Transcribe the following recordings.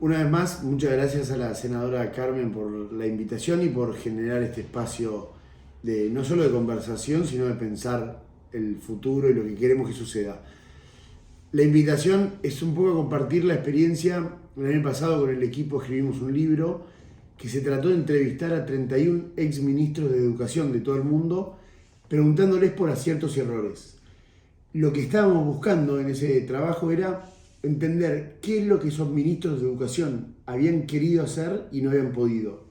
Una vez más, muchas gracias a la senadora Carmen por la invitación y por generar este espacio de no solo de conversación, sino de pensar el futuro y lo que queremos que suceda. La invitación es un poco a compartir la experiencia. El año pasado con el equipo escribimos un libro que se trató de entrevistar a 31 exministros de educación de todo el mundo, preguntándoles por aciertos y errores. Lo que estábamos buscando en ese trabajo era entender qué es lo que esos ministros de educación habían querido hacer y no habían podido.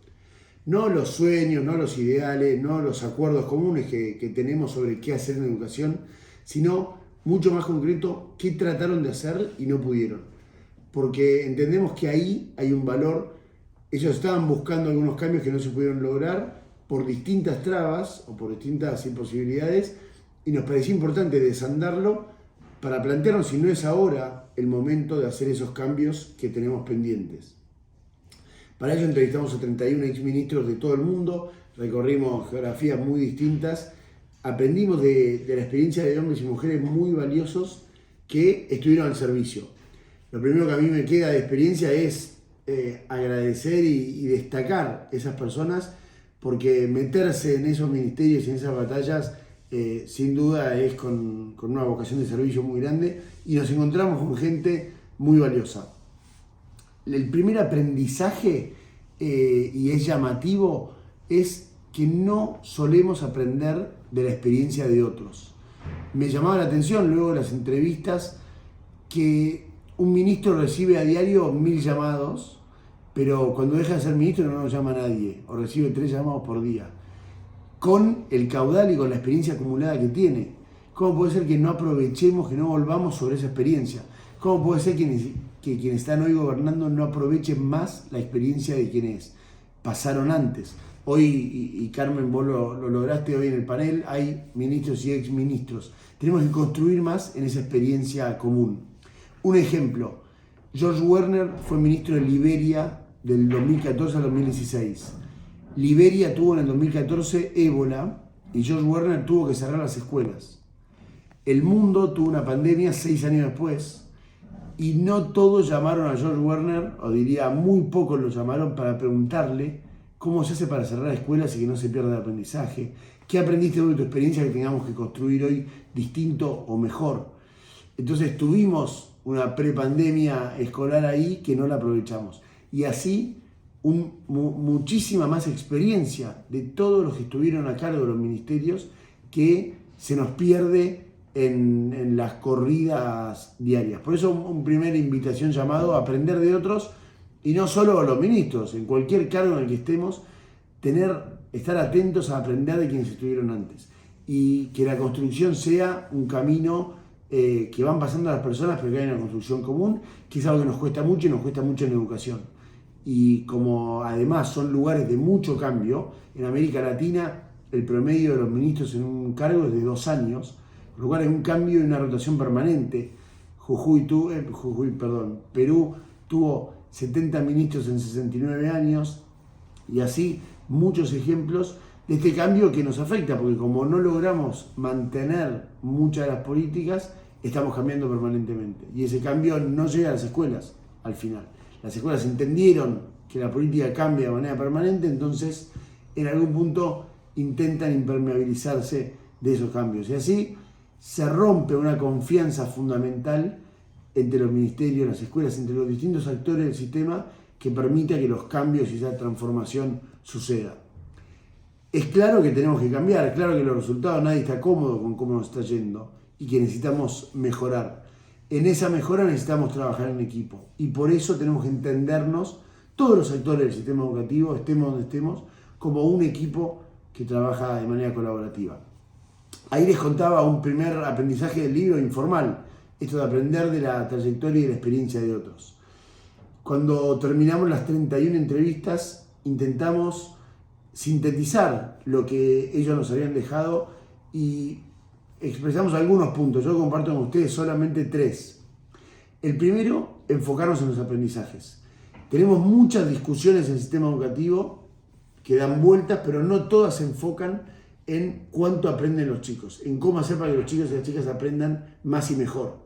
No los sueños, no los ideales, no los acuerdos comunes que tenemos sobre qué hacer en educación, sino mucho más concreto, qué trataron de hacer y no pudieron. Porque entendemos que ahí hay un valor. Ellos estaban buscando algunos cambios que no se pudieron lograr por distintas trabas o por distintas imposibilidades, y nos parecía importante desandarlo para plantearnos si no es ahora el momento de hacer esos cambios que tenemos pendientes. Para ello entrevistamos a 31 exministros de todo el mundo, recorrimos geografías muy distintas, aprendimos de la experiencia de hombres y mujeres muy valiosos que estuvieron al servicio. Lo primero que a mí me queda de experiencia es agradecer y destacar esas personas, porque meterse en esos ministerios y en esas batallas sin duda es con una vocación de servicio muy grande, y nos encontramos con gente muy valiosa. El primer aprendizaje, y es llamativo, es que no solemos aprender de la experiencia de otros. Me llamaba la atención luego de las entrevistas que un ministro recibe a diario 1000 llamados, pero cuando deja de ser ministro no nos llama a nadie, o recibe 3 llamados por día, con el caudal y con la experiencia acumulada que tiene. ¿Cómo puede ser que no aprovechemos, que no volvamos sobre esa experiencia? ¿Cómo puede ser que quienes están hoy gobernando no aprovechen más la experiencia de quienes pasaron antes? Hoy, y Carmen, vos lo lograste hoy en el panel, hay ministros y exministros. Tenemos que construir más en esa experiencia común. Un ejemplo, George Werner fue ministro de Liberia del 2014 al 2016. Liberia tuvo en el 2014 ébola y George Werner tuvo que cerrar las escuelas. El mundo tuvo una pandemia 6 años después y no todos llamaron a George Werner, o diría muy pocos lo llamaron para preguntarle cómo se hace para cerrar escuelas y que no se pierda el aprendizaje. ¿Qué aprendiste de tu experiencia que tengamos que construir hoy distinto o mejor? Entonces tuvimos una prepandemia escolar ahí que no la aprovechamos. Y así muchísima más experiencia de todos los que estuvieron a cargo de los ministerios que se nos pierde en las corridas diarias. Por eso una primera invitación llamado a aprender de otros, y no solo los ministros, en cualquier cargo en el que estemos, estar atentos a aprender de quienes estuvieron antes. Y que la construcción sea un camino que van pasando las personas, pero que hay una construcción común, que es algo que nos cuesta mucho y nos cuesta mucho en educación. Y como además son lugares de mucho cambio, en América Latina el promedio de los ministros en un cargo es de 2 años, por lo cual es un cambio y una rotación permanente. Perú tuvo 70 ministros en 69 años, y así muchos ejemplos de este cambio que nos afecta, porque como no logramos mantener muchas de las políticas, estamos cambiando permanentemente. Y ese cambio no llega a las escuelas al final. Las escuelas entendieron que la política cambia de manera permanente, entonces en algún punto intentan impermeabilizarse de esos cambios. Y así se rompe una confianza fundamental entre los ministerios, las escuelas, entre los distintos actores del sistema, que permita que los cambios y esa transformación suceda. Es claro que tenemos que cambiar, es claro que los resultados, nadie está cómodo con cómo nos está yendo y que necesitamos mejorar. En esa mejora necesitamos trabajar en equipo, y por eso tenemos que entendernos, todos los actores del sistema educativo, estemos donde estemos, como un equipo que trabaja de manera colaborativa. Ahí les contaba un primer aprendizaje del libro informal, esto de aprender de la trayectoria y de la experiencia de otros. Cuando terminamos las 31 entrevistas, intentamos sintetizar lo que ellos nos habían dejado y expresamos algunos puntos. Yo comparto con ustedes solamente 3. El primero, enfocarnos en los aprendizajes. Tenemos muchas discusiones en el sistema educativo que dan vueltas, pero no todas se enfocan en cuánto aprenden los chicos, en cómo hacer para que los chicos y las chicas aprendan más y mejor.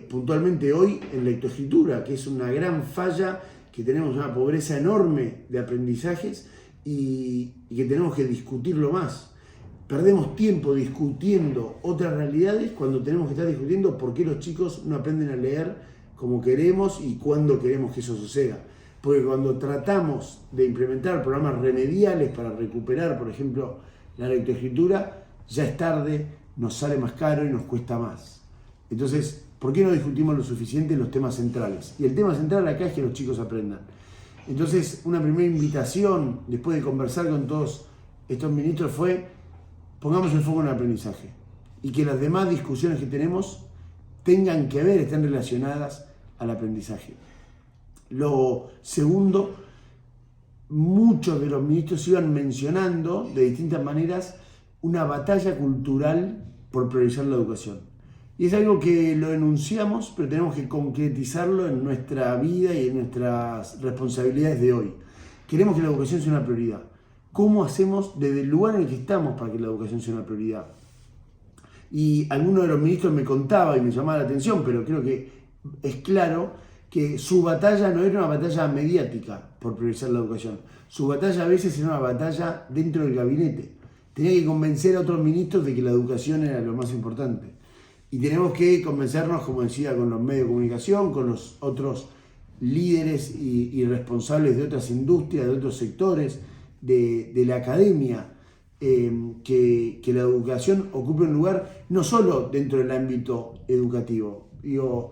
puntualmente hoy en lectoescritura, que es una gran falla, que tenemos una pobreza enorme de aprendizajes y que tenemos que discutirlo más. Perdemos tiempo discutiendo otras realidades cuando tenemos que estar discutiendo por qué los chicos no aprenden a leer como queremos y cuándo queremos que eso suceda. Porque cuando tratamos de implementar programas remediales para recuperar, por ejemplo, la lectoescritura, ya es tarde, nos sale más caro y nos cuesta más. Entonces, ¿por qué no discutimos lo suficiente los temas centrales? Y el tema central acá es que los chicos aprendan. Entonces, una primera invitación, después de conversar con todos estos ministros, fue: pongamos el foco en el aprendizaje y que las demás discusiones que tenemos tengan que ver, estén relacionadas al aprendizaje. Lo segundo, muchos de los ministros iban mencionando de distintas maneras una batalla cultural por priorizar la educación. Y es algo que lo enunciamos, pero tenemos que concretizarlo en nuestra vida y en nuestras responsabilidades de hoy. Queremos que la educación sea una prioridad. ¿Cómo hacemos desde el lugar en el que estamos para que la educación sea una prioridad? Y alguno de los ministros me contaba y me llamaba la atención, pero creo que es claro que su batalla no era una batalla mediática por priorizar la educación. Su batalla a veces era una batalla dentro del gabinete. Tenía que convencer a otros ministros de que la educación era lo más importante. Y tenemos que convencernos, como decía, con los medios de comunicación, con los otros líderes y responsables de otras industrias, de otros sectores, de la academia, que la educación ocupe un lugar no solo dentro del ámbito educativo. Yo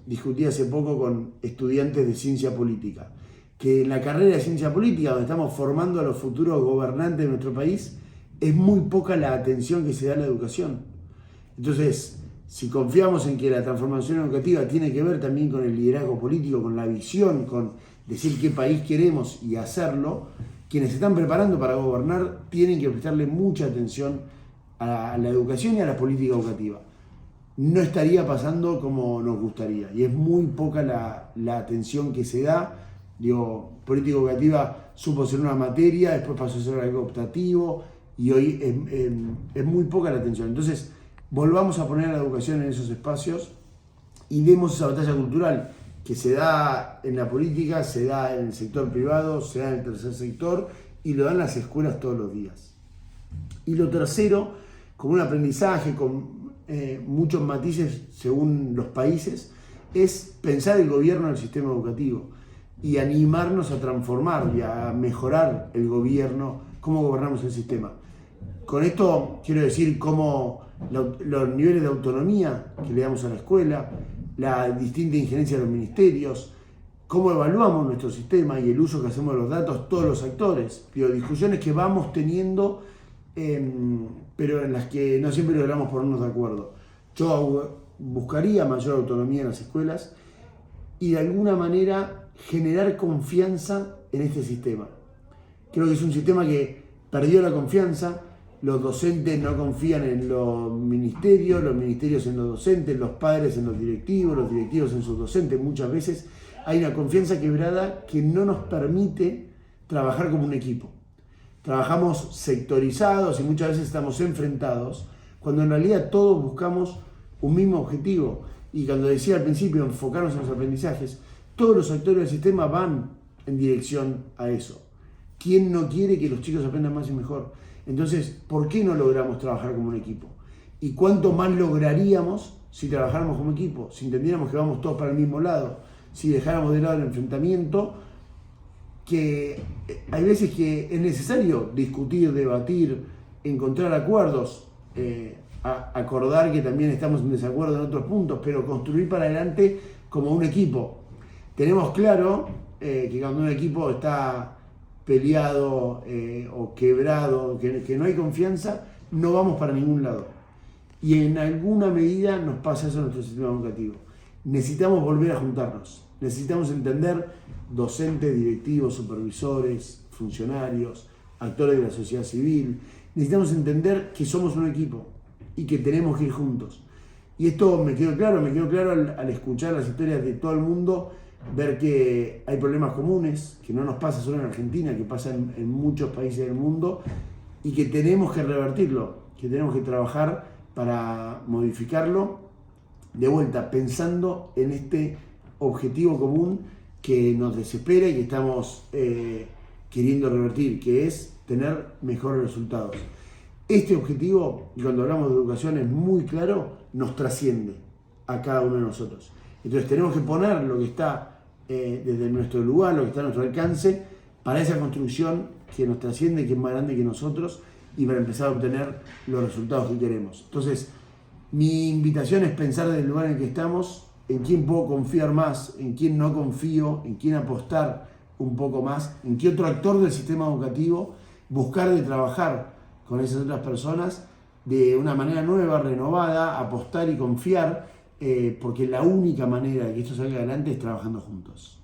discutí hace poco con estudiantes de ciencia política, que en la carrera de ciencia política, donde estamos formando a los futuros gobernantes de nuestro país, es muy poca la atención que se da a la educación. Entonces, si confiamos en que la transformación educativa tiene que ver también con el liderazgo político, con la visión, con decir qué país queremos y hacerlo, quienes se están preparando para gobernar tienen que prestarle mucha atención a la educación y a la política educativa. No estaría pasando como nos gustaría y es muy poca la atención que se da. Política educativa supo ser una materia, después pasó a ser algo optativo y hoy es muy poca la atención. Entonces, volvamos a poner a la educación en esos espacios y demos esa batalla cultural que se da en la política, se da en el sector privado, se da en el tercer sector y lo dan las escuelas todos los días. Y lo tercero, como un aprendizaje con muchos matices según los países, es pensar el gobierno del sistema educativo y animarnos a transformar y a mejorar el gobierno, cómo gobernamos el sistema. Con esto quiero decir cómo los niveles de autonomía que le damos a la escuela, la distinta injerencia de los ministerios, cómo evaluamos nuestro sistema y el uso que hacemos de los datos, todos los actores. Discusiones que vamos teniendo, pero en las que no siempre logramos ponernos de acuerdo. Yo buscaría mayor autonomía en las escuelas y de alguna manera generar confianza en este sistema. Creo que es un sistema que perdió la confianza. Los docentes no confían en los ministerios en los docentes, los padres en los directivos en sus docentes. Muchas veces hay una confianza quebrada que no nos permite trabajar como un equipo. Trabajamos sectorizados y muchas veces estamos enfrentados, cuando en realidad todos buscamos un mismo objetivo. Y cuando decía al principio enfocarnos en los aprendizajes, todos los actores del sistema van en dirección a eso. ¿Quién no quiere que los chicos aprendan más y mejor? Entonces, ¿por qué no logramos trabajar como un equipo? ¿Y cuánto más lograríamos si trabajáramos como equipo? Si entendiéramos que vamos todos para el mismo lado, si dejáramos de lado el enfrentamiento, que hay veces que es necesario discutir, debatir, encontrar acuerdos, acordar que también estamos en desacuerdo en otros puntos, pero construir para adelante como un equipo. Tenemos claro que cuando un equipo está peleado o quebrado, que no hay confianza, no vamos para ningún lado. Y en alguna medida nos pasa eso en nuestro sistema educativo. Necesitamos volver a juntarnos, necesitamos entender docentes, directivos, supervisores, funcionarios, actores de la sociedad civil. Necesitamos entender que somos un equipo y que tenemos que ir juntos. Y esto me quedó claro al escuchar las historias de todo el mundo, ver que hay problemas comunes, que no nos pasa solo en Argentina, que pasa en muchos países del mundo, y que tenemos que revertirlo, que tenemos que trabajar para modificarlo de vuelta, pensando en este objetivo común que nos desespera y que estamos queriendo revertir, que es tener mejores resultados. Este objetivo, cuando hablamos de educación, es muy claro, nos trasciende a cada uno de nosotros. Entonces tenemos que poner lo que está desde nuestro lugar, lo que está a nuestro alcance, para esa construcción que nos trasciende, que es más grande que nosotros, y para empezar a obtener los resultados que queremos. Entonces, mi invitación es pensar desde el lugar en el que estamos, en quién puedo confiar más, en quién no confío, en quién apostar un poco más, en qué otro actor del sistema educativo, buscar de trabajar con esas otras personas de una manera nueva, renovada, apostar y confiar, porque la única manera de que esto salga adelante es trabajando juntos.